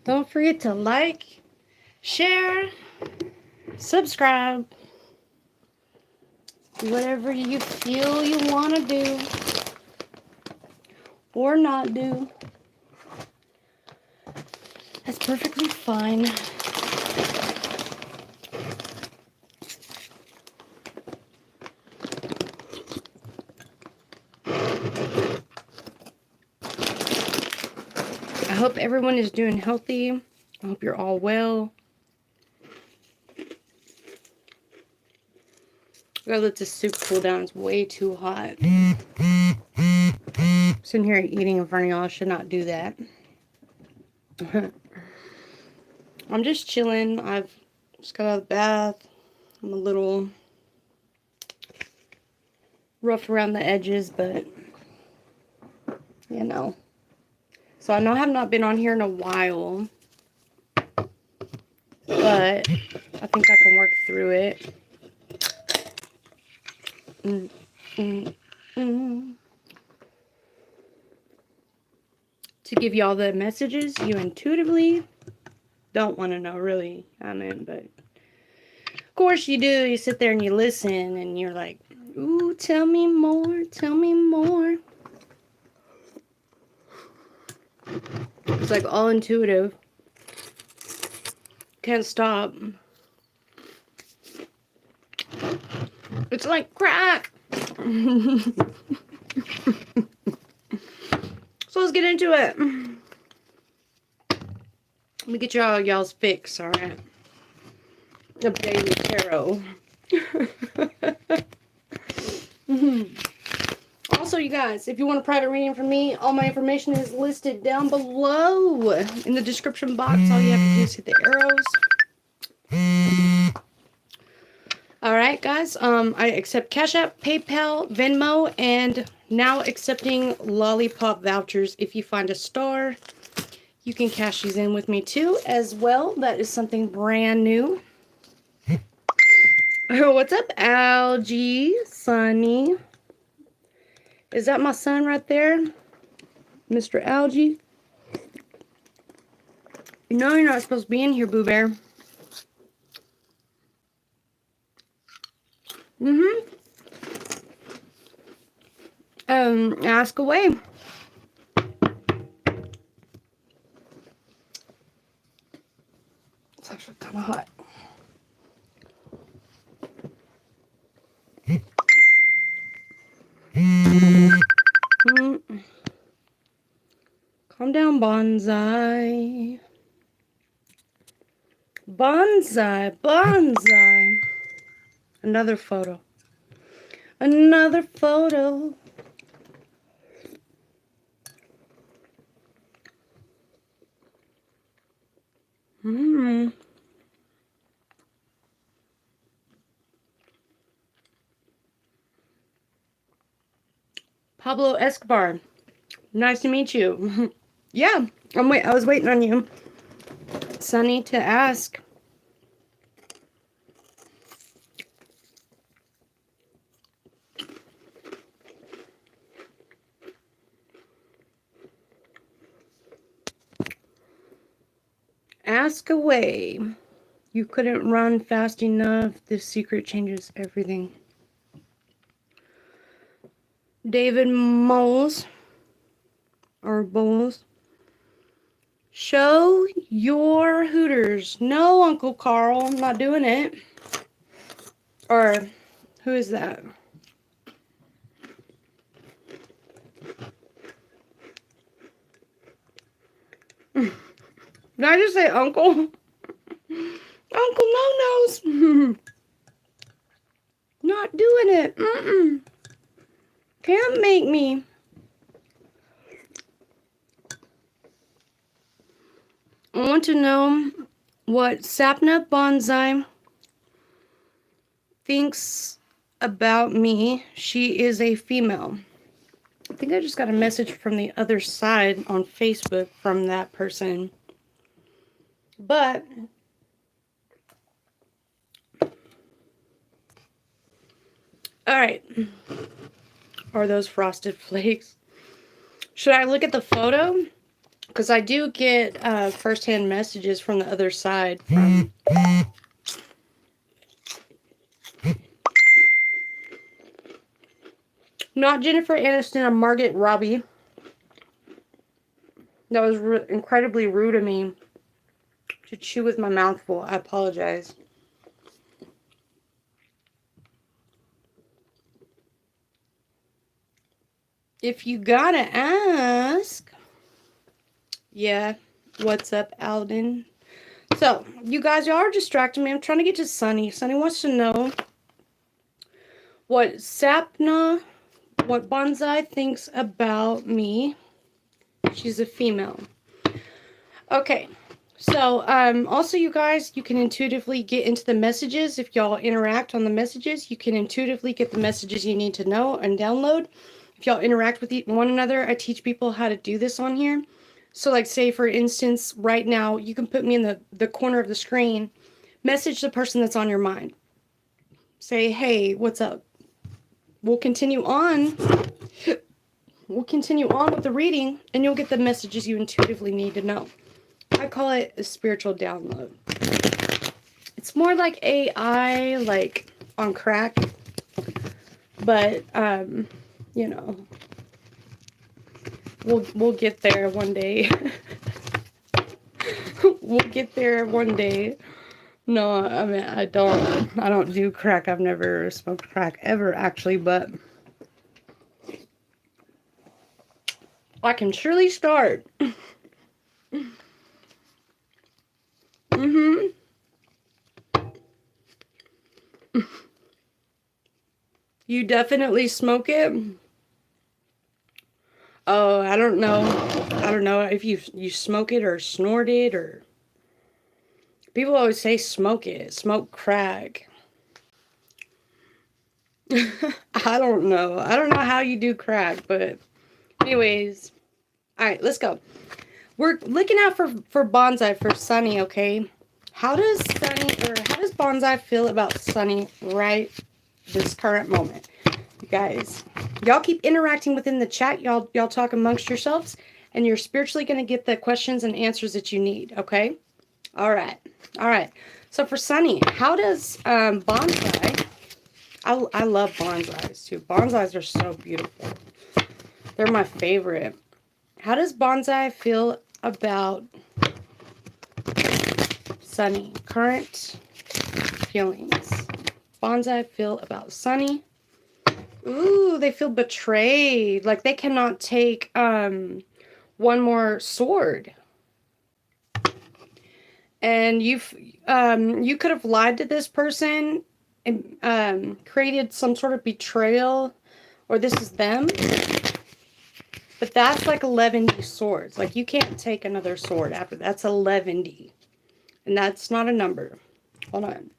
Don't forget to like, share, subscribe. Whatever you feel you want to do or not do. That's perfectly fine. I hope everyone is doing healthy. I hope you're all well. I gotta let this soup cool down. It's way too hot. Sitting here eating in front of y'all. I should not do that. I'm just chilling. I've just got out of the bath. I'm a little rough around the edges, but you know. So I know I have not been on here in a while, but I think I can work through it. To give y'all the messages you intuitively don't want to know, really. I mean, but of course you do. You sit there and you listen and you're like, ooh, tell me more, tell me more. It's like all intuitive. Can't stop. It's like crack. So let's get into it. Let me get y'all's fix, alright? Of daily tarot. Also, you guys, if you want a private reading from me, all my information is listed down below in the description box. All you have to do is hit the arrows. Alright, guys. I accept Cashapp, PayPal, Venmo, and now accepting lollipop vouchers. If you find a star, you can cash these in with me too as well. That is something brand new. What's up, Algie? Sunny. Is that my son right there? Mr. Algie? You know you're not supposed to be in here, Boo Bear. Ask away. It's actually kind of hot. Calm down, bonsai. Bonsai, bonsai. Another photo. Another photo. Pablo Escobar. Nice to meet you. Yeah, I was waiting on you, Sunny, to ask. Ask away. You couldn't run fast enough. This secret changes everything. David Moles. Or Bowles. Show your hooters. No, Uncle Carl. I'm not doing it. Or, who is that? Did I just say Uncle? Uncle No-Nos. Not doing it. Can't make me. I want to know what Sapna Bonsai thinks about me. She is a female. I think I just got a message from the other side on Facebook from that person. But alright. Are those frosted flakes? Should I look at the photo? Because I do get first-hand messages from the other side. From not Jennifer Aniston or Margaret Robbie. That was incredibly rude of me to chew with my mouth full. I apologize. If you gotta ask. Yeah. What's up, Alden? So, you guys, y'all are distracting me. I'm trying to get to Sunny. Sunny wants to know what Bonsai thinks about me. She's a female. Okay. So, also, you guys, you can intuitively get into the messages. If y'all interact on the messages, you can intuitively get the messages you need to know and download. If y'all interact with one another, I teach people how to do this on here. So, like, say, for instance, right now, you can put me in the corner of the screen, message the person that's on your mind. Say, hey, what's up? We'll continue on. We'll continue on with the reading, and you'll get the messages you intuitively need to know. I call it a spiritual download. It's more like AI, like on crack, but you know, we'll get there one day. We'll get there one day. No, I mean I don't do crack. I've never smoked crack ever, actually, but I can surely start. You definitely smoke it? Oh, I don't know. I don't know if you smoke it or snort it, or people always say smoke it, smoke crack. I don't know. I don't know how you do crack, but anyways. All right, let's go. We're looking out for Bonsai for Sunny, okay? How does Bonsai feel about Sunny right this current moment? You guys, y'all keep interacting within the chat. Y'all talk amongst yourselves, and you're spiritually going to get the questions and answers that you need, okay? All right. So for Sunny, how does Bonsai... I love bonsais, too. Bonsais are so beautiful. They're my favorite. How does Bonsai feel about Sunny? Current feelings. Bonsai feel about Sunny. Ooh, they feel betrayed. Like they cannot take one more sword. And you could have lied to this person and created some sort of betrayal, or this is them. But that's like 11D swords. Like you can't take another sword after that's 11D. And that's not a number. Hold on.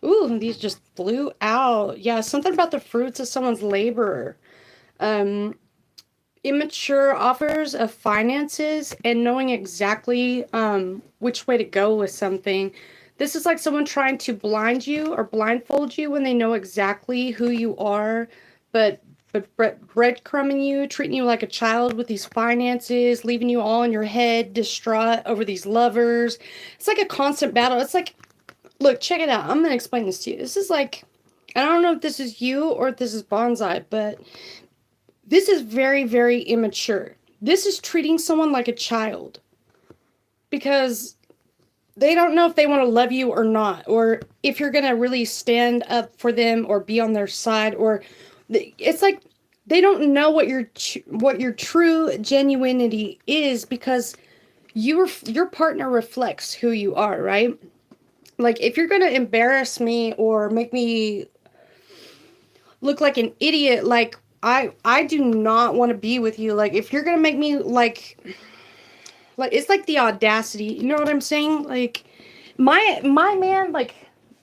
Ooh, these just flew out. Yeah, something about the fruits of someone's labor. Immature offers of finances and knowing exactly which way to go with something. This is like someone trying to blind you or blindfold you when they know exactly who you are, but breadcrumbing you, treating you like a child with these finances, leaving you all in your head, distraught over these lovers. It's like a constant battle. It's like, look, check it out. I'm going to explain this to you. This is like, I don't know if this is you or if this is Bonsai, but this is very, very immature. This is treating someone like a child because they don't know if they want to love you or not, or if you're going to really stand up for them or be on their side, or it's like they don't know what your true genuinity is because your partner reflects who you are, right? Like if you're going to embarrass me or make me look like an idiot, like I do not want to be with you. Like if you're going to make me like it's like the audacity, you know what I'm saying? Like my man, like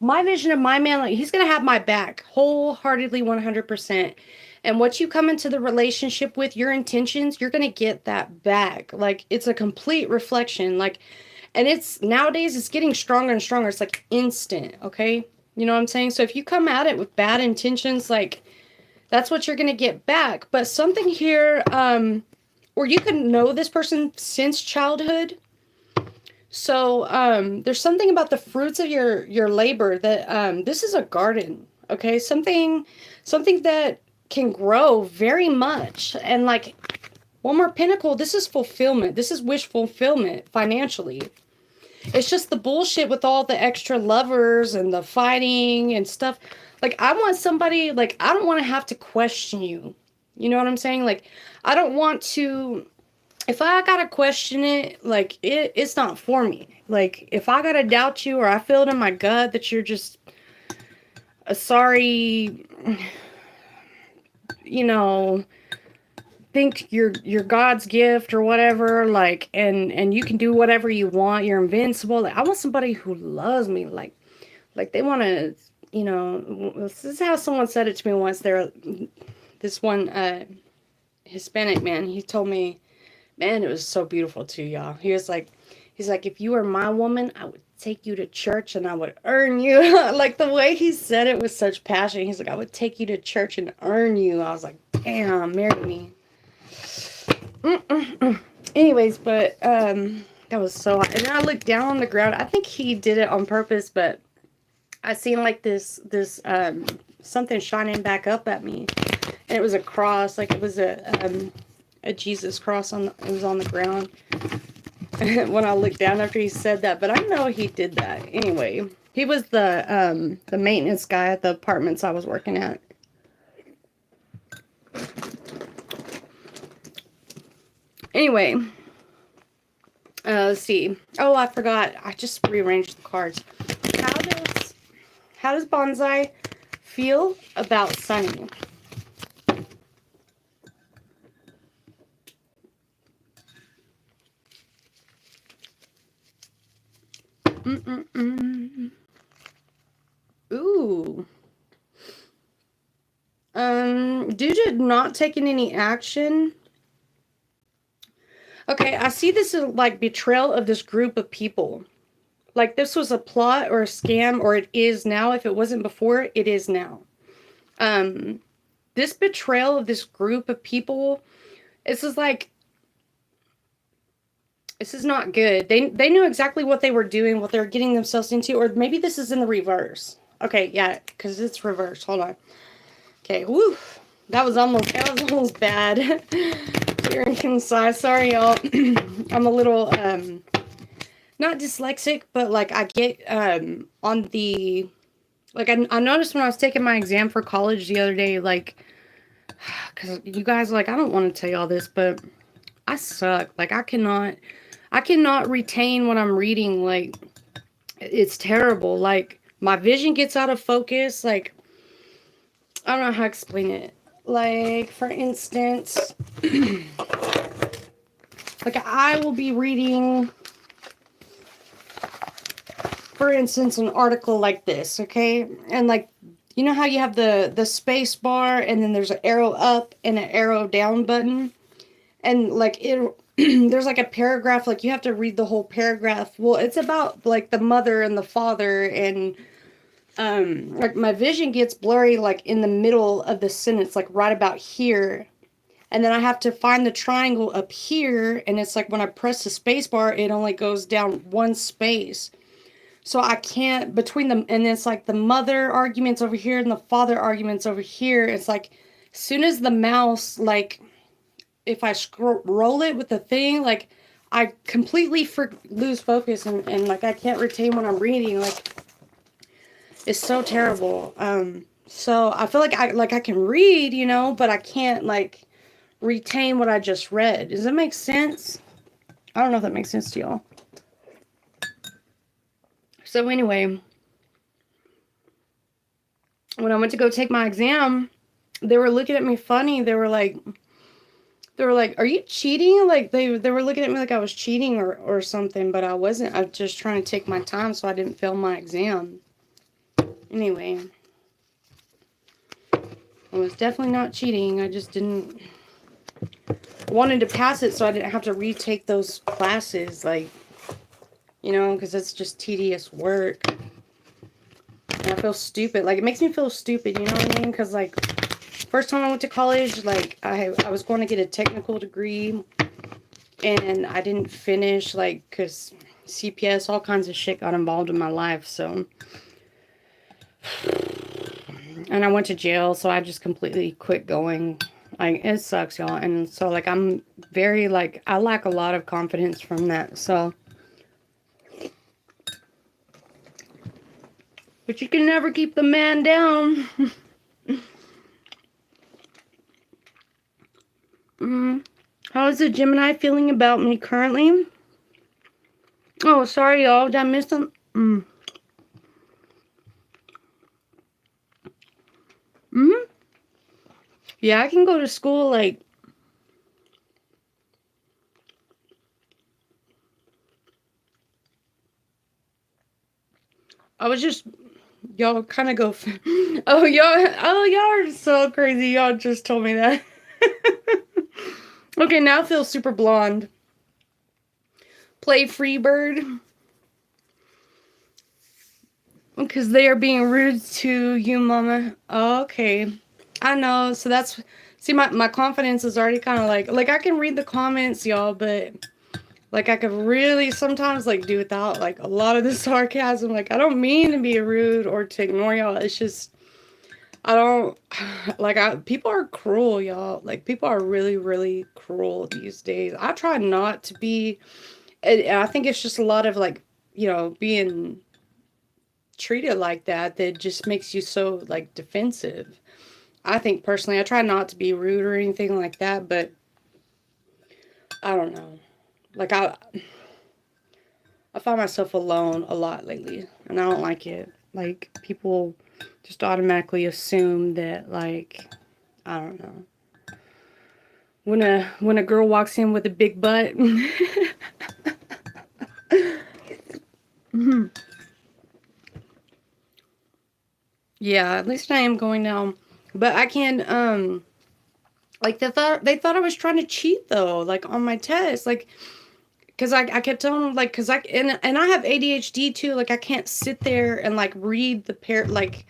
my vision of my man, like he's going to have my back wholeheartedly 100%. And what you come into the relationship with, your intentions, you're going to get that back. Like it's a complete reflection. Like, and it's nowadays it's getting stronger and stronger. It's like instant. Okay. You know what I'm saying? So if you come at it with bad intentions, like that's what you're going to get back. But something here, or you could know this person since childhood. So there's something about the fruits of your labor that this is a garden, okay? Something that can grow very much. And like one more pinnacle, this is fulfillment. This is wish fulfillment financially. It's just the bullshit with all the extra lovers and the fighting and stuff. Like, I want somebody, like, I don't want to have to question you. You know what I'm saying? Like, I don't want to, if I gotta question it, like, it's not for me. Like, if I gotta doubt you or I feel it in my gut that you're just a sorry, you know, think you're God's gift or whatever, like, and you can do whatever you want, you're invincible. Like, I want somebody who loves me, like they want to, you know, this is how someone said it to me once. This one Hispanic man, he told me, man, it was so beautiful too, y'all. He's like, if you were my woman, I would take you to church and I would earn you. Like, the way he said it with such passion. He's like, I would take you to church and earn you. I was like, damn, marry me. Anyways, but that was so hot. And then I looked down on the ground. I think he did it on purpose, but I seen like this something shining back up at me, and it was a cross. Like, it was a Jesus cross it was on the ground. When I looked down after he said that, but I know he did that. Anyway, he was the maintenance guy at the apartments I was working at. Anyway, let's see. Oh, I forgot. I just rearranged the cards. How does Bonsai feel about Sunny? Ooh. Due to not taking any action. Okay, I see this as like betrayal of this group of people. Like, this was a plot or a scam, or it is now. If it wasn't before, it is now. This betrayal of this group of people, this is like, this is not good. They knew exactly what they were doing, what they were getting themselves into, or maybe this is in the reverse. Okay, yeah, because it's reversed. Hold on. Okay, woo. That was almost bad. Clear and concise. Sorry, y'all. I'm a little, not dyslexic, but like I get, on the, like I noticed when I was taking my exam for college the other day, like, because you guys, like, I don't want to tell y'all this, but I suck. Like, I cannot retain what I'm reading. Like, it's terrible. Like, my vision gets out of focus. Like, I don't know how to explain it. Like, for instance, like, I will be reading, for instance, an article like this, okay? And, like, you know how you have the space bar and then there's an arrow up and an arrow down button? And, like, there's, like, a paragraph, like, you have to read the whole paragraph. Well, it's about, like, the mother and the father, and like, my vision gets blurry, like, in the middle of the sentence, like, right about here. And then I have to find the triangle up here, and it's like when I press the space bar, it only goes down one space. So I can't, between them, and it's like the mother arguments over here and the father arguments over here. It's like, as soon as the mouse, like, if I roll it with the thing, like, I completely lose focus, and like, I can't retain what I'm reading. Like, it's so terrible. So I feel like I can read, you know, but I can't, like, retain what I just read. Does that make sense? I don't know if that makes sense to y'all. So anyway, when I went to go take my exam, they were looking at me funny. They were like, are you cheating? Like, they were looking at me like I was cheating or something, but I wasn't. I was just trying to take my time so I didn't fail my exam. Anyway, I was definitely not cheating. I just wanted to pass it so I didn't have to retake those classes, like, you know, because it's just tedious work. And I feel stupid. Like, it makes me feel stupid, you know what I mean? Because, like, first time I went to college, like, I was going to get a technical degree. and I didn't finish, like, because CPS, all kinds of shit got involved in my life, so. And I went to jail, so I just completely quit going. Like, it sucks, y'all. And so, like, I'm very, like, I lack a lot of confidence from that, so. But you can never keep the man down. How is the Gemini feeling about me currently? Oh, sorry, y'all. Did I miss them? Yeah, I can go to school, like, I was just, y'all kind of go, y'all are so crazy. Y'all just told me that. Okay, now I feel super blonde. Play Freebird. Because they are being rude to you, mama. Oh, okay. I know. So that's, see, my confidence is already kind of like I can read the comments, y'all, but like I could really sometimes like do without like a lot of the sarcasm. Like, I don't mean to be rude or to ignore y'all. It's just, I don't, like, people are cruel, y'all. Like, people are really, really cruel these days. I try not to be, and I think it's just a lot of like, being treated like that just makes you so like defensive. I think personally, I try not to be rude or anything like that, but I don't know. Like, I find myself alone a lot lately, and I don't like it. Like, people just automatically assume that, like, I don't know. When a girl walks in with a big butt. Yeah, at least I am going now. But I can, like, they thought I was trying to cheat, though, like, on my test. Like, because I kept telling them, like, because and I have ADHD, too. Like, I can't sit there and, like, read the like,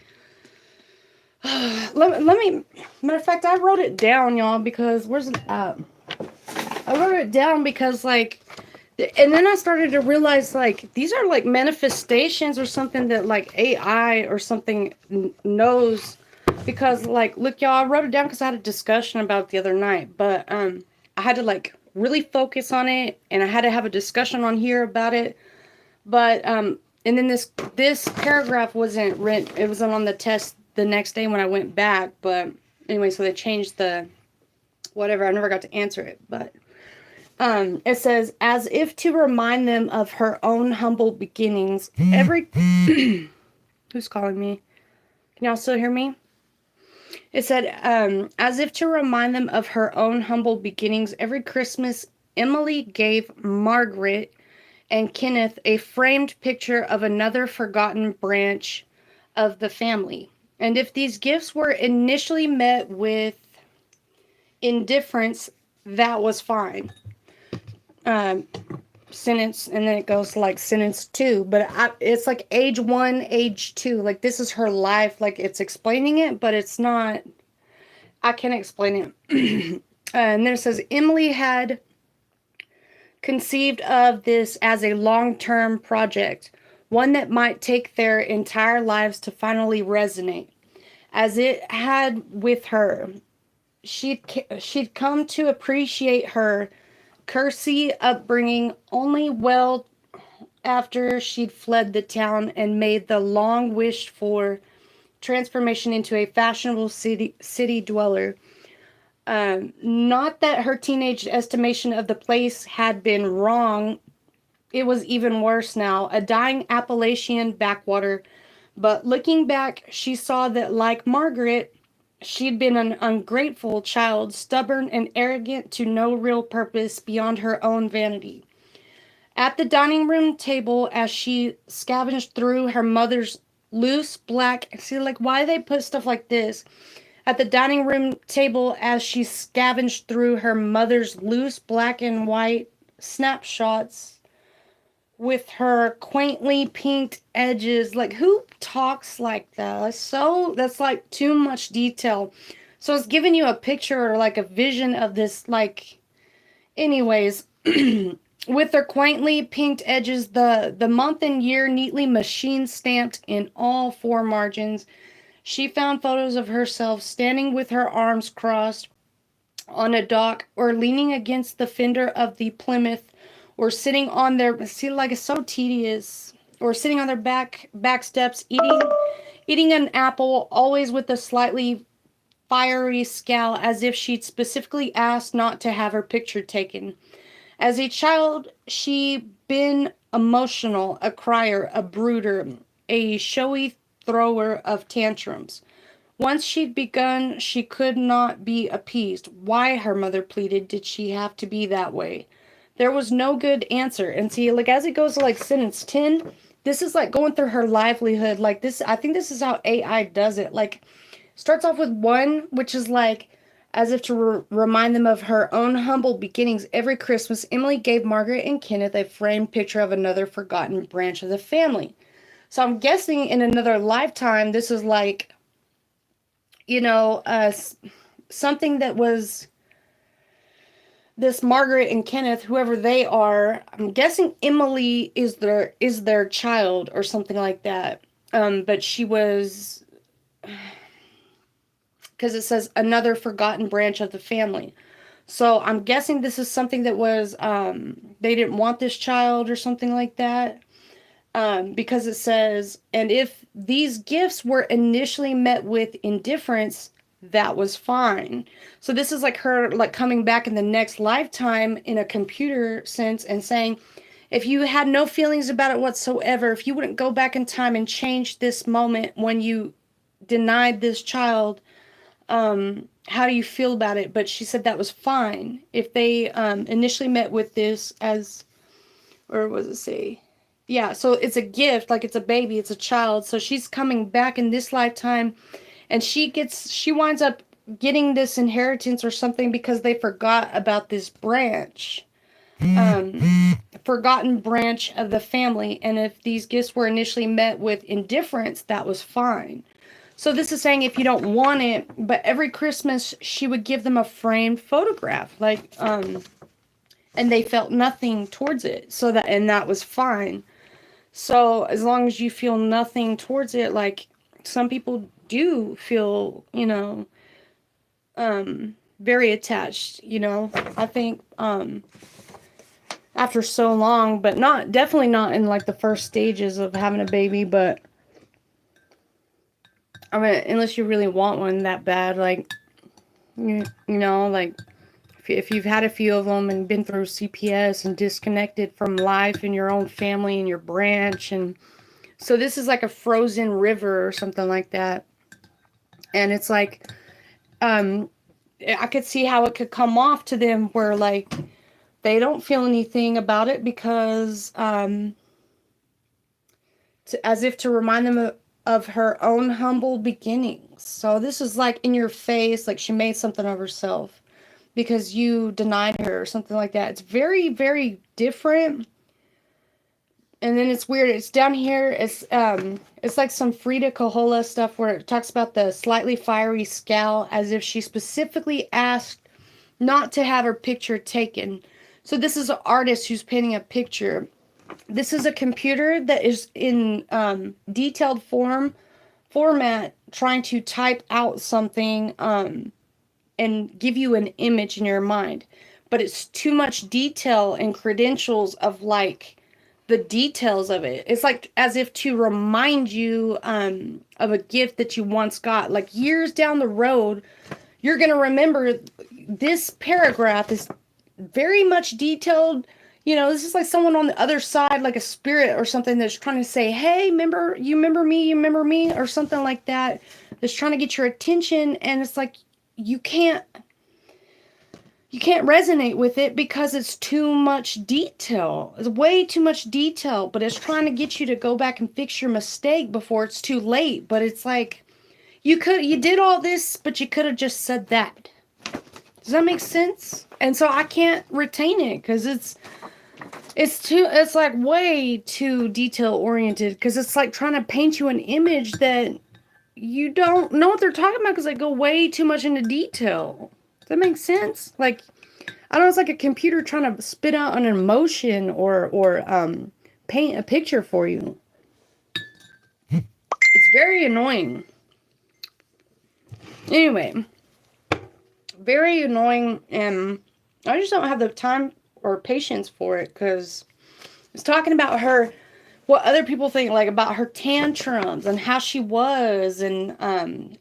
let me, matter of fact, I wrote it down, y'all, because, where's it at? I wrote it down because, like, and then I started to realize, like, these are, like, manifestations or something that, like, AI or something knows. Because, like, look, y'all, I wrote it down because I had a discussion about it the other night. But, I had to, like, really focus on it. And I had to have a discussion on here about it. But, and then this paragraph wasn't written. It wasn't on the test the next day when I went back. But, anyway, so they changed the whatever. I never got to answer it. But, it says, as if to remind them of her own humble beginnings, every, who's calling me? Can y'all still hear me? It said, as if to remind them of her own humble beginnings, every Christmas, Emily gave Margaret and Kenneth a framed picture of another forgotten branch of the family. And if these gifts were initially met with indifference, that was fine. Sentence, and then it goes to like sentence 2, but it's like age 1, age 2. Like, this is her life. Like, it's explaining it, but it's not, I can't explain it. And then it says, Emily had conceived of this as a long-term project, one that might take their entire lives to finally resonate. As it had with her, she'd come to appreciate her Kersey upbringing only well after she'd fled the town and made the long wished for transformation into a fashionable city dweller. Not that her teenage estimation of the place had been wrong. It was even worse now, a dying Appalachian backwater. But looking back, she saw that, like Margaret, she'd been an ungrateful child, stubborn and arrogant to no real purpose beyond her own vanity. At the dining room table, as she scavenged through her mother's loose black... See, like, why they put stuff like this? At the dining room table, as she scavenged through her mother's loose black and white snapshots with her quaintly pinked edges. Like, who talks like that? That's like too much detail. So it's giving you a picture or like a vision of this, like, anyways. With their quaintly pinked edges, the month and year neatly machine stamped in all four margins. She found photos of herself standing with her arms crossed on a dock, or leaning against the fender of the Plymouth, or sitting on their, see, like, it's so tedious, or sitting on their back steps eating an apple, always with a slightly fiery scowl, as if she'd specifically asked not to have her picture taken. As a child, she'd been emotional, a crier, a brooder, a showy thrower of tantrums. Once she'd begun, she could not be appeased. Why, her mother pleaded, did she have to be that way? There was no good answer. And see, like, as it goes to, like, sentence 10, this is, like, going through her livelihood. Like, this, I think this is how AI does it. Like, starts off with 1, which is, like, as if to remind them of her own humble beginnings. Every Christmas, Emily gave Margaret and Kenneth a framed picture of another forgotten branch of the family. So I'm guessing in another lifetime, this is like, you know, something that was this Margaret and Kenneth, whoever they are. I'm guessing Emily is their child or something like that. But she was, because it says another forgotten branch of the family. So I'm guessing this is something that was, they didn't want this child or something like that. Because it says, and if these gifts were initially met with indifference, that was fine. So this is like her, like, coming back in the next lifetime in a computer sense and saying, if you had no feelings about it whatsoever, if you wouldn't go back in time and change this moment when you denied this child, how do you feel about it? But she said that was fine if they initially met with this as, or what does it say? Yeah, so it's a gift, like it's a baby, it's a child. So she's coming back in this lifetime, and she winds up getting this inheritance or something because they forgot about this branch, forgotten branch of the family. And if these gifts were initially met with indifference, that was fine. So this is saying if you don't want it, but every Christmas she would give them a framed photograph, like, and they felt nothing towards it. So that was fine. So as long as you feel nothing towards it, like, some people do feel, very attached, I think, after so long, but definitely not in, like, the first stages of having a baby. But I mean, unless you really want one that bad, like, like, if you've had a few of them and been through CPS and disconnected from life and your own family and your branch. And so this is like a frozen river or something like that. And it's like, I could see how it could come off to them where, like, they don't feel anything about it because, as if to remind them of her own humble beginnings. So this is like in your face, like she made something of herself because you denied her or something like that. It's very, very different. And then it's weird. It's down here. It's like some Frida Kahlo stuff where it talks about the slightly fiery scowl, as if she specifically asked not to have her picture taken. So this is an artist who's painting a picture. This is a computer that is in detailed format, trying to type out something and give you an image in your mind. But it's too much detail and credentials of, like, the details of it. It's like as if to remind you of a gift that you once got. Like, years down the road, you're going to remember this paragraph is very much detailed. This is like someone on the other side, like a spirit or something, that's trying to say, hey, you remember me, or something like that. That's trying to get your attention. And it's like, you can't resonate with it because it's too much detail. It's way too much detail, but it's trying to get you to go back and fix your mistake before it's too late. But it's like, you did all this, but you could have just said that. Does that make sense? And so I can't retain it because it's like way too detail oriented, because it's like trying to paint you an image that you don't know what they're talking about because they go way too much into detail. Does that make sense? Like, I don't know, it's like a computer trying to spit out an emotion or paint a picture for you. It's very annoying. Anyway, very annoying, and I just don't have the time or patience for it, because it's talking about her, what other people think, like about her tantrums and how she was, and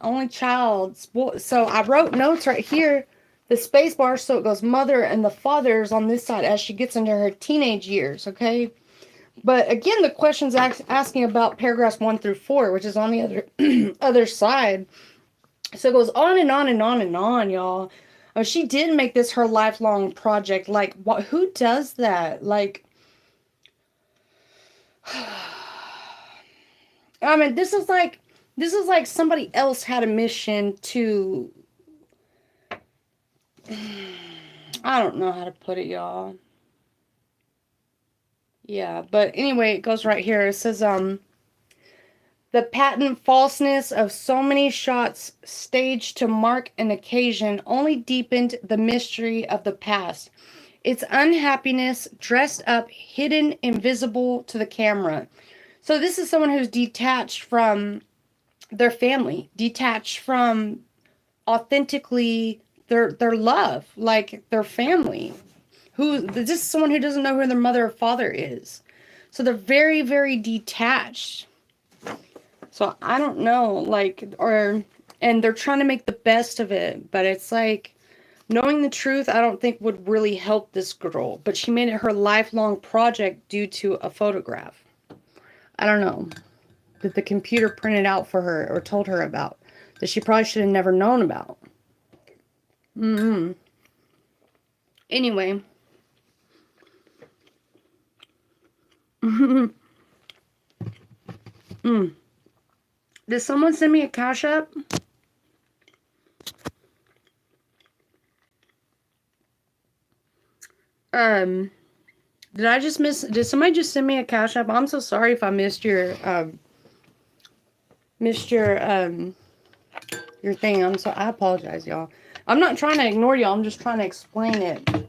only child. So I wrote notes right here, the space bar, so it goes mother and the father's on this side as she gets into her teenage years, okay? But again, the question's asking about paragraphs 1 through 4, which is on the other other side. So it goes on and on and on and on, y'all. She did make this her lifelong project. Like, what? Who does that? Like, I mean, this is like somebody else had a mission to. I don't know how to put it, y'all. Yeah, but anyway, it goes right here. It says, the patent falseness of so many shots staged to mark an occasion only deepened the mystery of the past. Its unhappiness dressed up, hidden, invisible to the camera. So this is someone who's detached from their family, detached from authentically their love, like their family. This is someone who doesn't know who their mother or father is. So they're very, very detached. So I don't know, like, and they're trying to make the best of it, but it's like, knowing the truth, I don't think would really help this girl, but she made it her lifelong project due to a photograph. I don't know, that the computer printed out for her or told her about, that she probably should have never known about. Anyway. Did someone send me a Cashapp? Did somebody just send me a Cashapp? I'm so sorry if I missed your thing. I apologize, y'all. I'm not trying to ignore y'all. I'm just trying to explain it.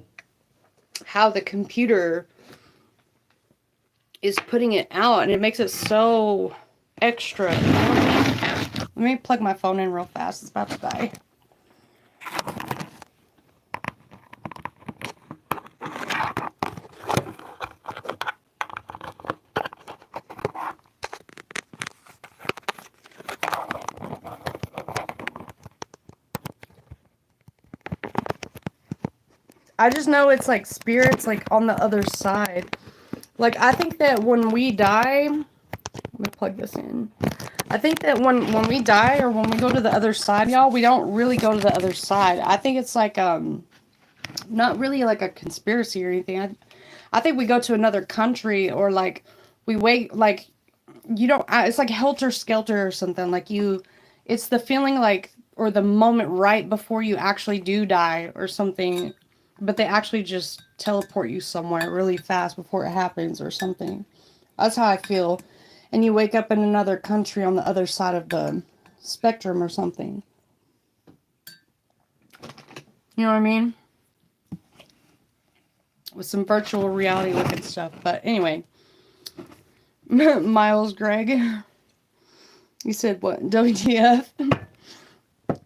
How the computer is putting it out, and it makes it so extra. Let me plug my phone in real fast. It's about to die. I just know it's like spirits like on the other side. Like, I think that when we die, let me plug this in. I think that when we die or when we go to the other side, y'all, we don't really go to the other side. I think it's like not really like a conspiracy or anything. I think we go to another country, or like we wait, like you don't. It's like helter skelter or something. Like it's the feeling like, or the moment right before you actually do die or something. But they actually just teleport you somewhere really fast before it happens or something. That's how I feel. And you wake up in another country on the other side of the spectrum or something. You know what I mean? With some virtual reality looking stuff. But anyway. Miles Greg. You said what? WTF?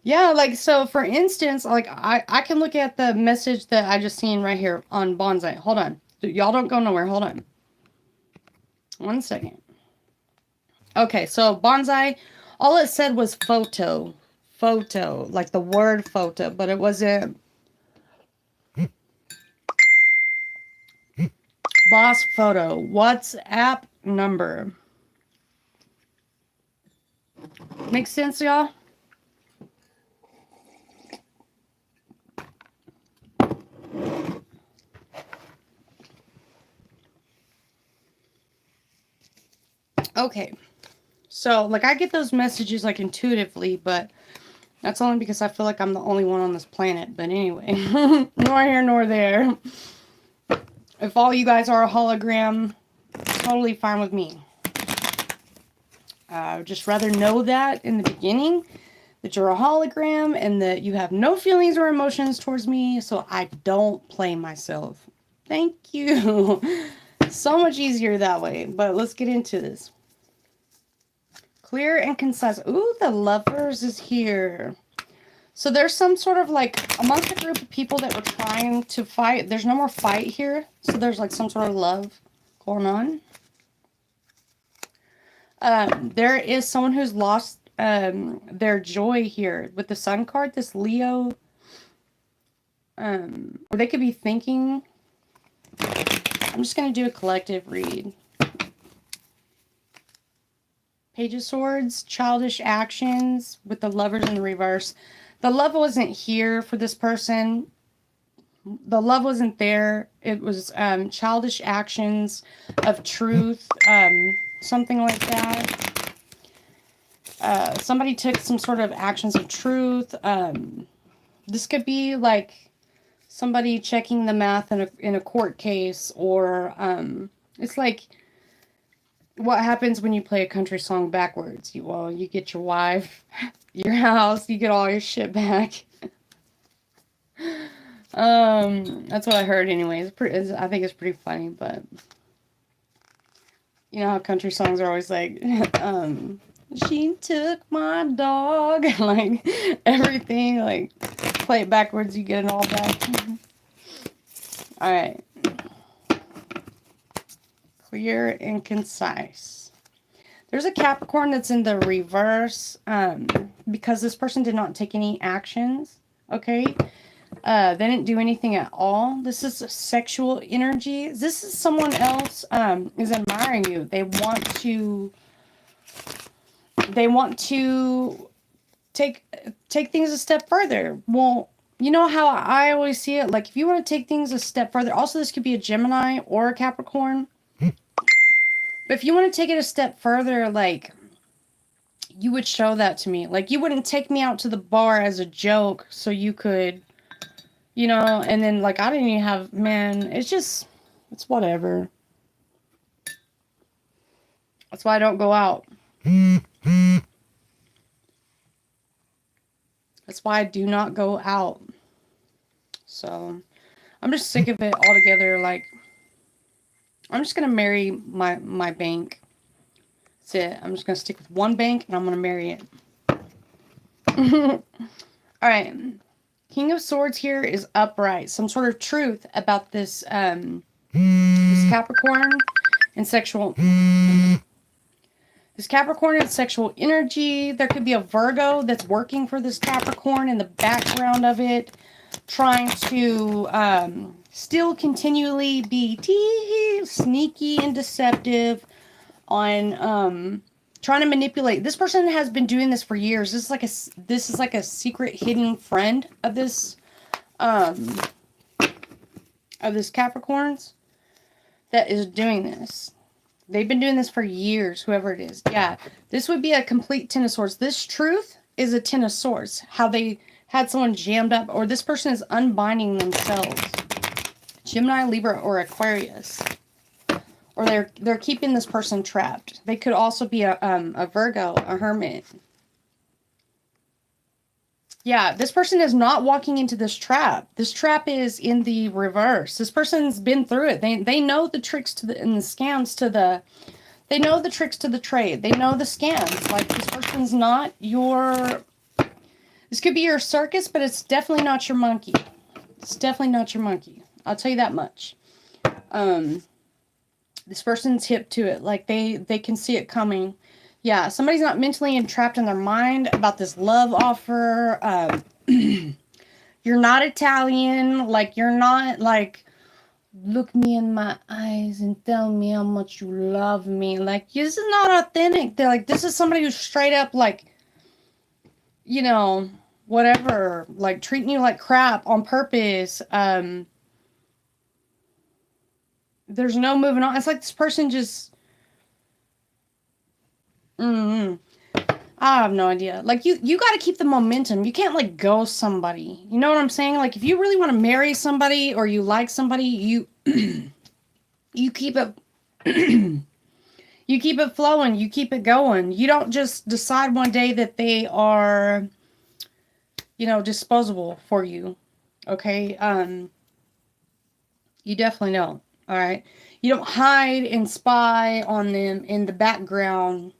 Yeah, like, so for instance, like I can look at the message that I just seen right here on Bonsai. Hold on. Y'all don't go nowhere. Hold on. 1 second. Okay, so Bonsai, all it said was photo. Photo. Like the word photo, but it wasn't boss photo. WhatsApp number. Makes sense, y'all? Okay, so like I get those messages like intuitively, but that's only because I feel like I'm the only one on this planet. But anyway, nor here nor there. If all you guys are a hologram, totally fine with me. Just rather know that in the beginning that you're a hologram and that you have no feelings or emotions towards me, so I don't play myself. Thank you. So much easier that way, but let's get into this. Clear and concise. Ooh, the Lovers is here. So there's some sort of like, amongst a group of people that were trying to fight, there's no more fight here. So there's like some sort of love going on. There is someone who's lost their joy here. With the Sun card, this Leo, or they could be thinking, I'm just going to do a collective read. Page of Swords, childish actions with the Lovers in the reverse. The love wasn't here for this person. The love wasn't there. It was childish actions of truth, something like that. Somebody took some sort of actions of truth. This could be like somebody checking the math in a court case, or it's like what happens when you play a country song backwards. You get your wife, your house, you get all your shit back. That's what I heard anyways. I think it's pretty funny, but you know how country songs are always like, she took my dog, like everything, like play it backwards, you get it all back. All right. Clear and concise. There's a Capricorn that's in the reverse, because this person did not take any actions, okay? They didn't do anything at all. This is sexual energy. This is someone else is admiring you. They want to take things a step further. Well, you know how I always see it? Like, if you want to take things a step further, also this could be a Gemini or a Capricorn. But if you want to take it a step further, like, you would show that to me. Like, you wouldn't take me out to the bar as a joke so you could, you know, and then, like, I didn't even have, man, it's whatever. That's why I don't go out. That's why I do not go out. So, I'm just sick of it altogether. Like, I'm just going to marry my bank. That's it. I'm just going to stick with one bank and I'm going to marry it. All right. King of Swords here is upright. Some sort of truth about this, this Capricorn and sexual... This Capricorn and sexual energy. There could be a Virgo that's working for this Capricorn in the background of it, trying to still continually be sneaky and deceptive on trying to manipulate. This person has been doing this for years. This is like a secret hidden friend of this Capricorn's that is doing this. They've been doing this for years, whoever it is. Yeah, this would be a complete Ten of Swords. This truth is a Ten of Swords. How they had someone jammed up, or this person is unbinding themselves. Gemini, Libra, or Aquarius. Or they're keeping this person trapped. They could also be a Virgo, a Hermit. Yeah, this person is not walking into this trap. This trap is in the reverse. This person's been through it. They know the tricks and the scams they know the tricks to the trade. They know the scams. Like, this person's not this could be your circus, but it's definitely not your monkey. It's definitely not your monkey. I'll tell you that much. This person's hip to it. Like, they can see it coming. Yeah, somebody's not mentally entrapped in their mind about this love offer. You're not Italian. Like, you're not, like, look me in my eyes and tell me how much you love me. Like, this is not authentic. They're like, this is somebody who's straight up, like, you know, whatever. Like, treating you like crap on purpose. There's no moving on. It's like this person just... I have no idea. Like, you got to keep the momentum. You can't, like, ghost somebody. You know what I'm saying? Like, if you really want to marry somebody or you like somebody, you you keep it you keep it flowing. You keep it going. You don't just decide one day that they are you know, disposable for you. Okay? You definitely don't. All right? You don't hide and spy on them in the background,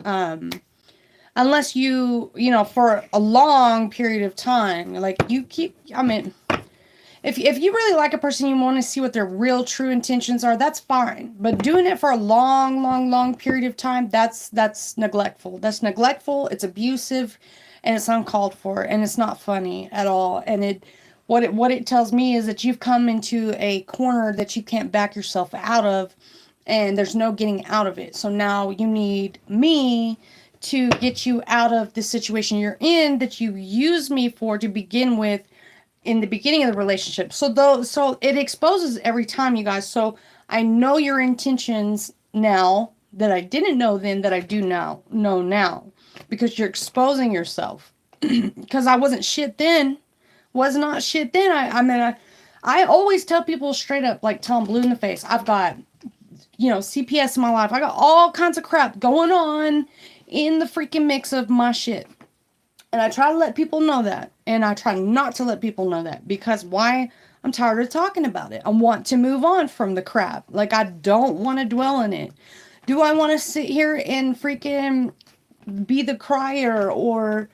unless you know, for a long period of time. Like, you keep, I mean, if you really like a person, you want to see what their real true intentions are, that's fine. But doing it for a long period of time, that's neglectful. That's neglectful, it's abusive, and it's uncalled for, and it's not funny at all. And what it tells me is that you've come into a corner that you can't back yourself out of, and there's no getting out of it. So now you need me to get you out of the situation you're in, that you used me for to begin with in the beginning of the relationship. So it exposes every time, you guys. So I know your intentions now that I didn't know then, that I do now know now, because you're exposing yourself. Because I wasn't shit then. Was not shit then. I always tell people straight up, like, tell them blue in the face. I've got, you know, CPS in my life. I got all kinds of crap going on in the freaking mix of my shit. And I try to let people know that. And I try not to let people know that. Because why? I'm tired of talking about it. I want to move on from the crap. Like, I don't want to dwell in it. Do I want to sit here and freaking be the crier? Or,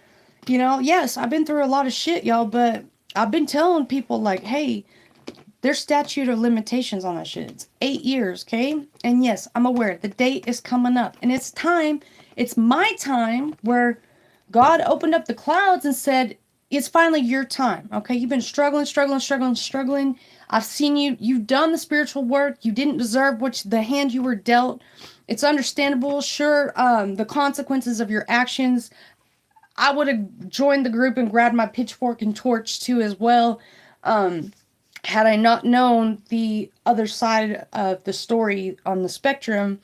you know, yes, I've been through a lot of shit, y'all. But I've been telling people, like, hey, there's statute of limitations on that shit. It's 8 years, okay? And yes, I'm aware the date is coming up. And it's time. It's my time where God opened up the clouds and said, it's finally your time, okay? You've been struggling. I've seen you. You've done the spiritual work. You didn't deserve the hand you were dealt. It's understandable. Sure, the consequences of your actions, I would have joined the group and grabbed my pitchfork and torch too as well. Had I not known the other side of the story on the spectrum,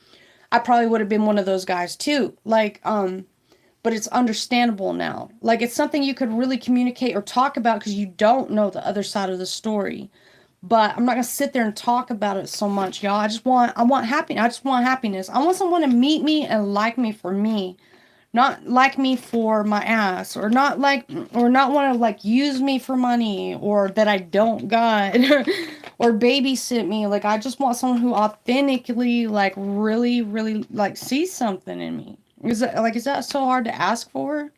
I probably would have been one of those guys too. Like, but it's understandable now. Like, it's something you could really communicate or talk about because you don't know the other side of the story. But I'm not gonna sit there and talk about it so much, y'all. I want happiness. I just want happiness. I want someone to meet me and like me for me. Not like me for my ass, or not want to like use me for money, or that I don't got, or babysit me. Like, I just want someone who authentically, like, really, really, like, sees something in me. Is that so hard to ask for?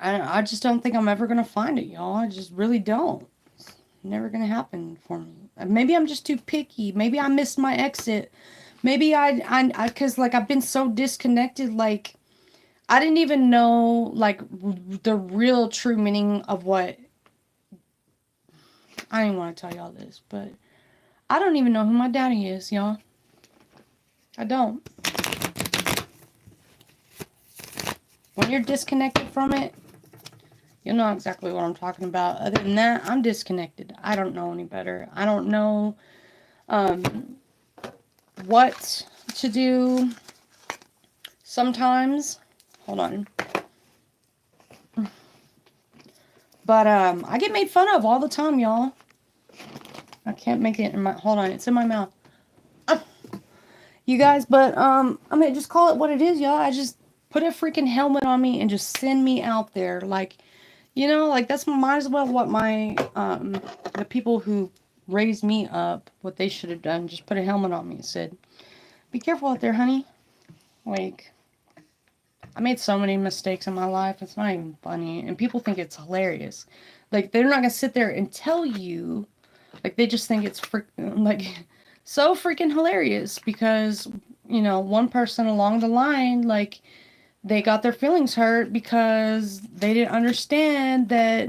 I just don't think I'm ever gonna find it, y'all. I just really don't. It's never gonna happen for me. Maybe I'm just too picky. Maybe I missed my exit. Maybe because, like, I've been so disconnected, like, I didn't even know, like, the real true meaning of what, I don't even want to tell y'all this, but I don't even know who my daddy is, y'all. I don't. When you're disconnected from it, you'll know exactly what I'm talking about. Other than that, I'm disconnected. I don't know any better. I don't know, what to do sometimes. Hold on. But I get made fun of all the time, y'all. I can't make it in my, hold on, it's in my mouth. You guys, but I mean, just call it what it is, y'all. I just put a freaking helmet on me and just send me out there. Like, you know, like, that's might as well what my the people who raised me up, what they should have done. Just put a helmet on me and said, be careful out there, honey. Like, I made so many mistakes in my life. It's not even funny. And people think it's hilarious. Like, they're not going to sit there and tell you. Like, they just think it's like, so freaking hilarious. Because, you know, one person along the line, like, they got their feelings hurt because they didn't understand that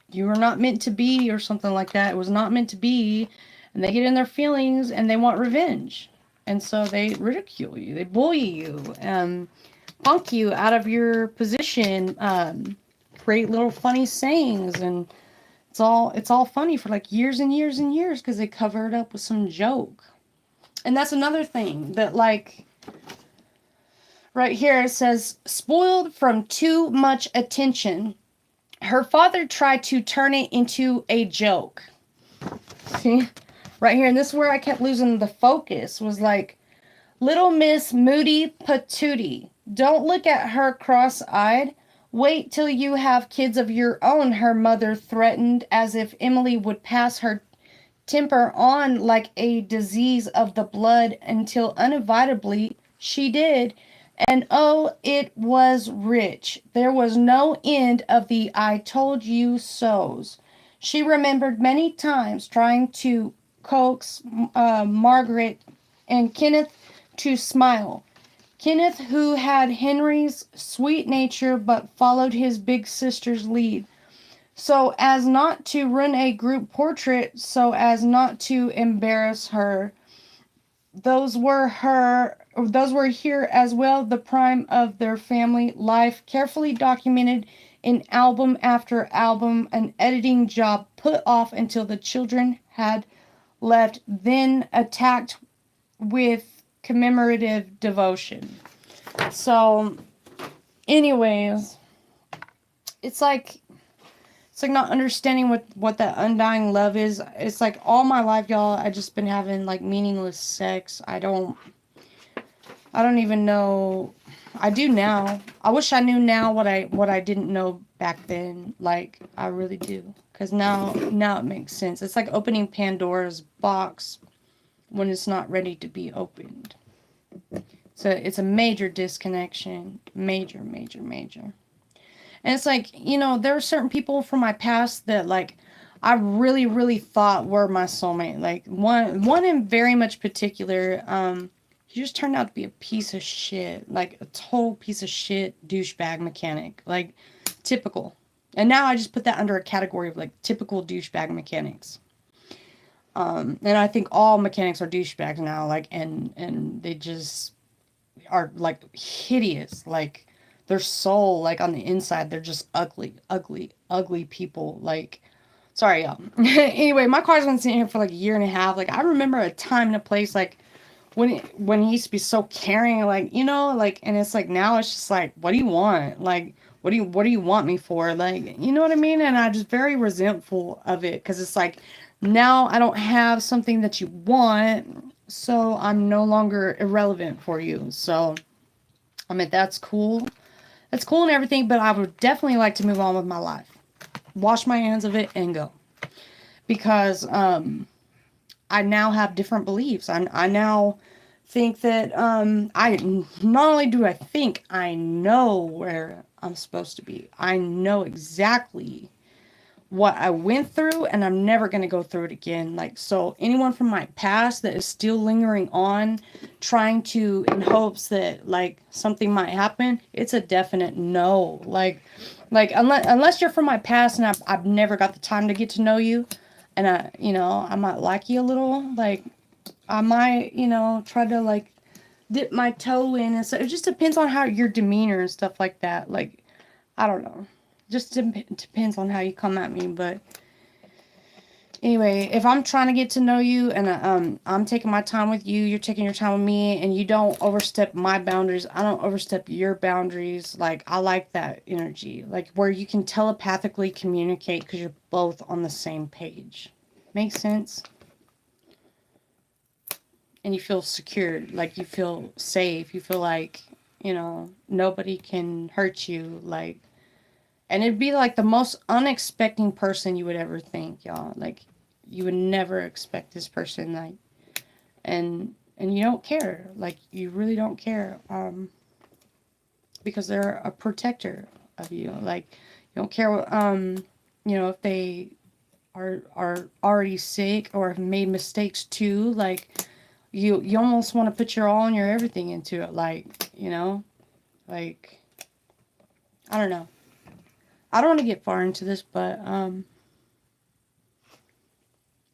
you were not meant to be, or something like that. It was not meant to be. And they get in their feelings and they want revenge. And so they ridicule you. They bully you. Funk you out of your position, create little funny sayings, and it's all funny for like years and years and years because they cover it up with some joke. And that's another thing that, like, right here it says, spoiled from too much attention. Her father tried to turn it into a joke. See? Right here, and this is where I kept losing the focus, was like, little Miss Moody Patootie. Don't look at her cross-eyed. Wait till you have kids of your own, her mother threatened, as if Emily would pass her temper on like a disease of the blood, until inevitably she did. And oh, it was rich. There was no end of the I told you so's. She remembered many times trying to coax Margaret and Kenneth to smile. Kenneth, who had Henry's sweet nature but followed his big sister's lead, so as not to run a group portrait, so as not to embarrass her. Those were here as well, the prime of their family life, carefully documented in album after album, an editing job put off until the children had left, then attacked with commemorative devotion. So, anyways, it's like not understanding what that undying love is. It's like all my life, y'all, I just been having like meaningless sex. I don't even know. I do now. I wish I knew now what I didn't know back then. Like, I really do. Cuz now it makes sense. It's like opening Pandora's box when it's not ready to be opened. So it's a major disconnection. Major, major, major. And it's like, there are certain people from my past that, like, I really, really thought were my soulmate. Like, one in very much particular, he just turned out to be a piece of shit. Like, a total piece of shit douchebag mechanic. Like, typical. And now I just put that under a category of, like, typical douchebag mechanics. And I think all mechanics are douchebags now. Like, and they just are, like, hideous. Like, their soul, like, on the inside, they're just ugly, ugly, ugly people. Like, sorry, y'all. Anyway, my car's been sitting here for like a year and a half. Like, I remember a time and a place, like, when he used to be so caring, like, like, and it's like, now it's just like, what do you want? Like, what do you want me for? Like, you know what I mean? And I'm just very resentful of it, because it's like, now I don't have something that you want, so I'm no longer irrelevant for you. So, I mean, that's cool. That's cool and everything, but I would definitely like to move on with my life. Wash my hands of it and go. Because I now have different beliefs. I now think that I not only do I think, I know where I'm supposed to be. I know exactly what I went through, and I'm never going to go through it again. Like, so anyone from my past that is still lingering on, trying to, in hopes that, like, something might happen, it's a definite no. Like unless you're from my past and I've never got the time to get to know you, and I might like you a little, like, I might, try to, like, dip my toe in, and so it just depends on how your demeanor and stuff like that. Like, I don't know. Just depends on how you come at me. But anyway, if I'm trying to get to know you, and I'm taking my time with you, you're taking your time with me, and you don't overstep my boundaries, I don't overstep your boundaries. Like, I like that energy, like, where you can telepathically communicate because you're both on the same page. Makes sense? And you feel secured, like, you feel safe, you feel like, nobody can hurt you, like. And it'd be like the most unexpected person you would ever think, y'all. Like, you would never expect this person, like, and you don't care. Like, you really don't care. Because they're a protector of you. Like, you don't care what, if they are already sick or have made mistakes too. Like, you almost want to put your all and your everything into it. Like, like, I don't know. I don't want to get far into this, but,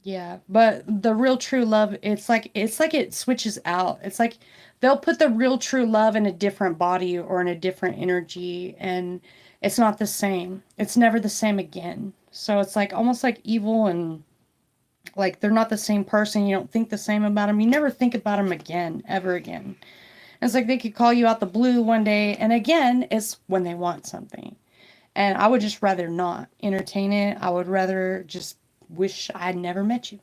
yeah, but the real true love, it's like it switches out. It's like they'll put the real true love in a different body or in a different energy, and it's not the same. It's never the same again. So it's like almost like evil, and like they're not the same person. You don't think the same about them. You never think about them again, ever again. It's like they could call you out the blue one day, and again, it's when they want something. And I would just rather not entertain it. I would rather just wish I had never met you,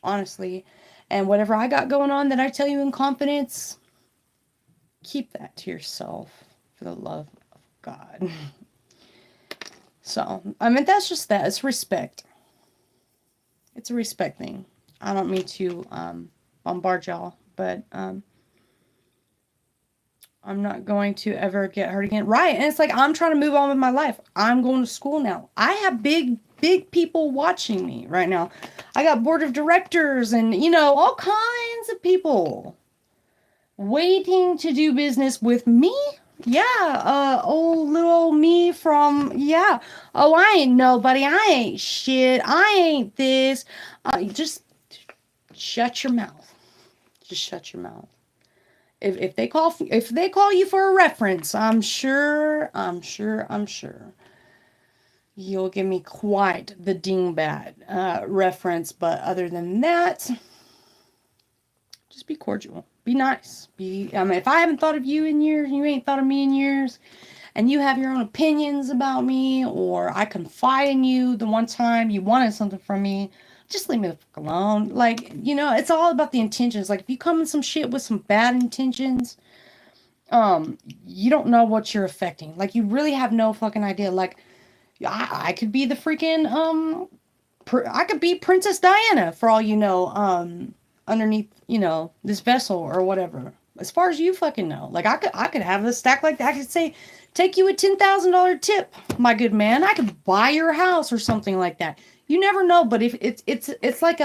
honestly. And whatever I got going on that I tell you in confidence, keep that to yourself, for the love of God. So, I mean, that's just that. It's respect. It's a respect thing. I don't mean to bombard y'all, but I'm not going to ever get hurt again. Right. And it's like, I'm trying to move on with my life. I'm going to school now. I have big people watching me right now. I got board of directors and, all kinds of people waiting to do business with me. Yeah, old little me from, yeah. Oh, I ain't nobody. I ain't shit. I ain't this. Just shut your mouth. Just shut your mouth. If they call you for a reference, I'm sure you'll give me quite the dingbat reference. But other than that, just be cordial, be nice. If I haven't thought of you in years, you ain't thought of me in years, and you have your own opinions about me, or I confide in you the one time you wanted something from me, just leave me the fuck alone. Like, it's all about the intentions. Like, if you come in some shit with some bad intentions, you don't know what you're affecting. Like, you really have no fucking idea. Like, I could be the freaking, I could be Princess Diana for all you know, underneath, this vessel or whatever. As far as you fucking know. Like, I could have a stack like that. I could say, take you a $10,000 tip, my good man. I could buy your house or something like that. You never know, but if it's like,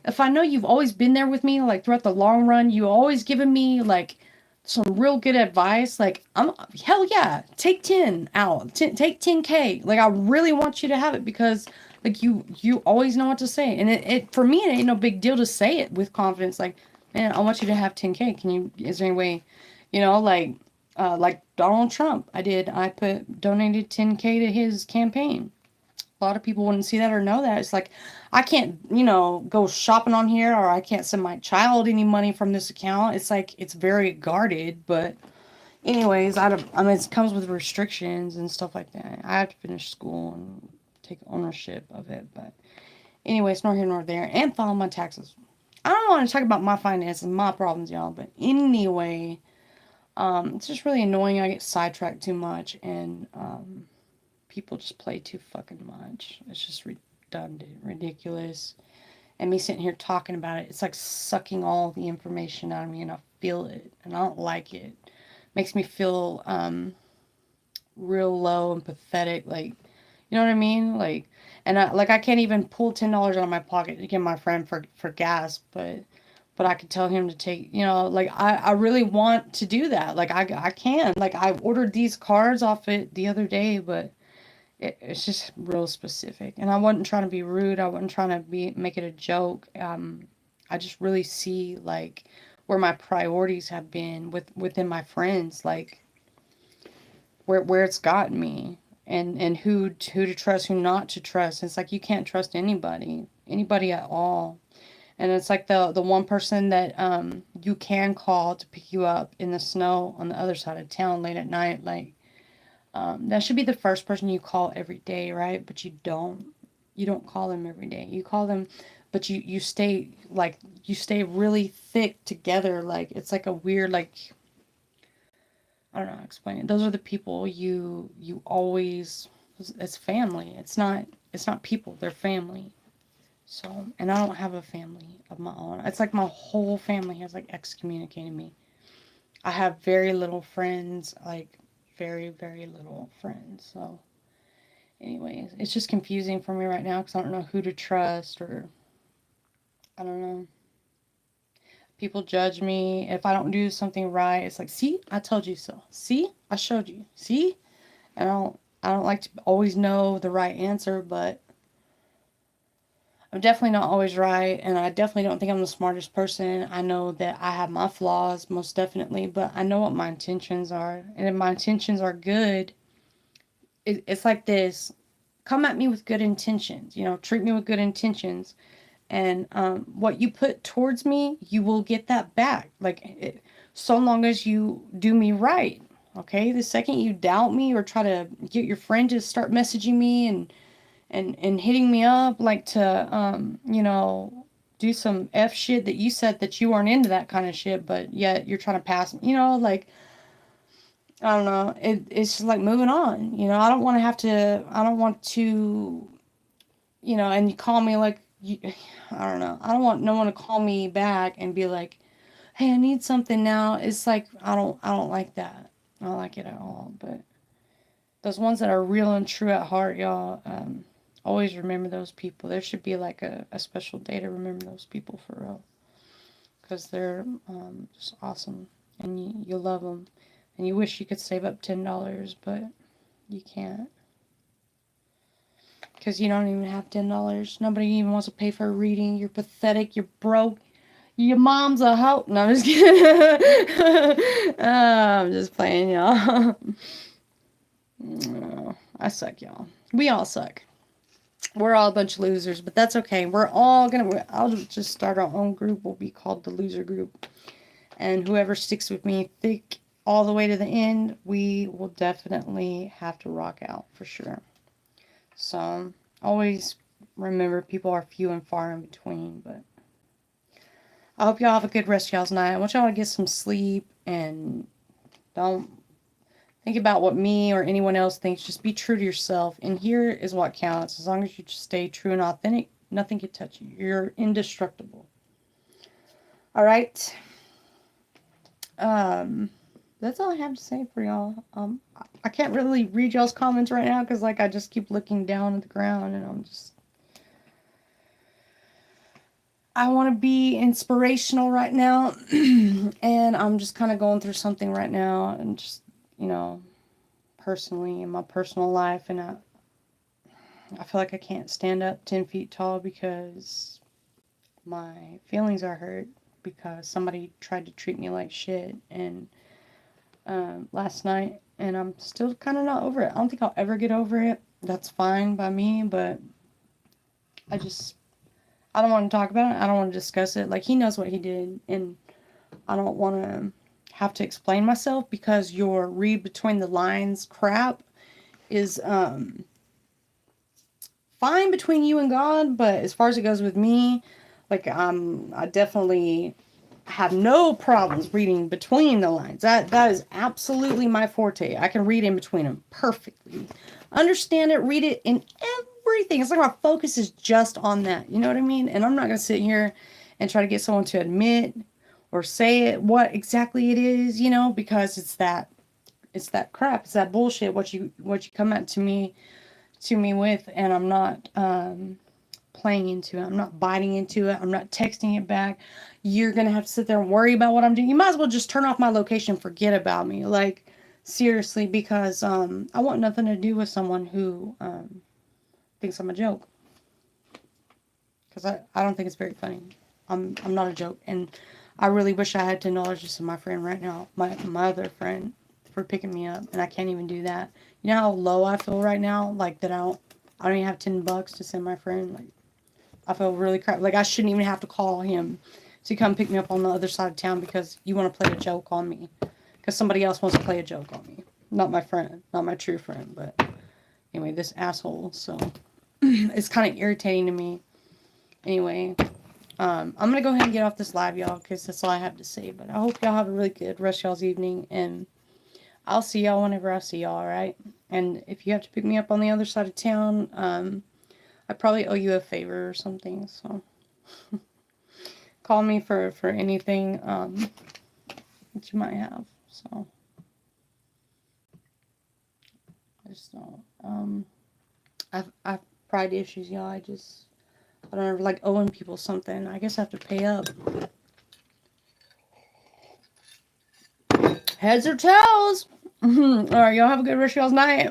if I know you've always been there with me, like, throughout the long run, you always given me, like, some real good advice, like, hell yeah, take 10 out, take 10K. Like, I really want you to have it because, like, you always know what to say. And it for me, it ain't no big deal to say it with confidence. Like, man, I want you to have 10K. Is there any way, like Donald Trump, I donated 10K to his campaign. A lot of people wouldn't see that or know that. It's like, I can't, go shopping on here, or I can't send my child any money from this account. It's like, it's very guarded. But anyways, I mean, it comes with restrictions and stuff like that. I have to finish school and take ownership of it. But anyways, nor here nor there. And file my taxes. I don't want to talk about my finances, my problems, y'all. But anyway, it's just really annoying. I get sidetracked too much. And, people just play too fucking much. It's just redundant, ridiculous. And me sitting here talking about it, it's like sucking all the information out of me, and I feel it, and I don't like it. Makes me feel real low and pathetic, like, you know what I mean? Like, and I can't even pull $10 out of my pocket to give my friend for gas, but I could tell him to take, like, I really want to do that. Like, I can. Like, I ordered these cards off it the other day, but it's just real specific. And I wasn't trying to be rude. I wasn't trying to make it a joke. I just really see, like, where my priorities have been within my friends, like, where it's gotten me, and who to trust, who not to trust. It's like, you can't trust anybody at all. And it's like the one person that you can call to pick you up in the snow on the other side of town late at night, like, that should be the first person you call every day, right? But you don't. You don't call them every day. You call them, but you stay, like, you stay really thick together. Like, it's like a weird, like, I don't know how to explain it. Those are the people you always, it's family. It's not people. They're family. So, and I don't have a family of my own. It's like my whole family has, like, excommunicated me. I have very little friends, like, very, very little friends. So, anyways, it's just confusing for me right now because I don't know who to trust, or I don't know. People judge me if I don't do something right. It's like, see, I told you so. See, I showed you. See, and I don't like to always know the right answer, but I'm definitely not always right, and I definitely don't think I'm the smartest person. I know that I have my flaws, most definitely, but I know what my intentions are. And if my intentions are good, it's like this. Come at me with good intentions, treat me with good intentions. And what you put towards me, you will get that back. Like, so long as you do me right, okay? The second you doubt me or try to get your friend to start messaging me and hitting me up, like, to do some F shit that you said that you weren't into that kind of shit, but yet you're trying to pass, like, I don't know. It's just like moving on. You know, I don't want to have to, I don't want to, you know, and you call me like, you, I don't know. I don't want no one to call me back and be like, hey, I need something now. It's like, I don't like that. I don't like it at all. But those ones that are real and true at heart, y'all, always remember those people. There should be like a special day to remember those people for real. Because they're just awesome. And you love them. And you wish you could save up $10, but you can't. Because you don't even have $10. Nobody even wants to pay for a reading. You're pathetic. You're broke. Your mom's a hoe. No, I'm just kidding. I'm just playing, y'all. Oh, I suck, y'all. We all suck. We're all a bunch of losers, but that's okay. We're all gonna, I'll just start our own group. We'll be called the Loser Group. And whoever sticks with me thick all the way to the end, we will definitely have to rock out for sure. So, always remember people are few and far in between, but I hope y'all have a good rest of y'all's night. I want y'all to get some sleep and don't think about what me or anyone else thinks. Just be true to yourself. And here is what counts. As long as you just stay true and authentic, nothing can touch you. You're indestructible. All right. That's all I have to say for y'all. I can't really read y'all's comments right now because, like, I just keep looking down at the ground and I want to be inspirational right now. And I'm just kind of going through something right now and just, you know, personally in my personal life. And I feel like I can't stand up 10 feet tall because my feelings are hurt because somebody tried to treat me like shit. And last night, and I'm still kind of not over it. I don't think I'll ever get over it. That's fine by me, but I don't want to talk about it. I don't want to discuss it. Like, he knows what he did, and I don't want to have to explain myself because your read between the lines crap is fine between you and God, but as far as it goes with me, like, I definitely have no problems reading between the lines. That is absolutely my forte. I can read in between them perfectly. Understand it, read it in everything. It's like my focus is just on that. You know what I mean? And I'm not going to sit here and try to get someone to admit or say it what exactly it is, you know, because it's that crap. It's that bullshit what you come at to me with, and I'm not playing into it. I'm not biting into it. I'm not texting it back. You're going to have to sit there and worry about what I'm doing. You might as well just turn off my location and forget about me. Like, seriously, because I want nothing to do with someone who thinks I'm a joke. Because I don't think it's very funny. I'm not a joke. And I really wish I had $10 just to my friend right now. My other friend for picking me up. And I can't even do that. You know how low I feel right now? Like, that I don't even have $10 to send my friend. Like, I feel really crap. Like, I shouldn't even have to call him to come pick me up on the other side of town because you want to play a joke on me. Because somebody else wants to play a joke on me. Not my friend. Not my true friend. But anyway, this asshole. So, it's kind of irritating to me. Anyway, I'm going to go ahead and get off this live, y'all, because that's all I have to say. But I hope y'all have a really good rest of y'all's evening. And I'll see y'all whenever I see y'all, alright? And if you have to pick me up on the other side of town, I probably owe you a favor or something, so call me for anything that you might have. So I just don't. I've pride issues, y'all. I don't ever like owing people something. I guess I have to pay up. Heads or tails? Alright, y'all have a good rest of y'all's night.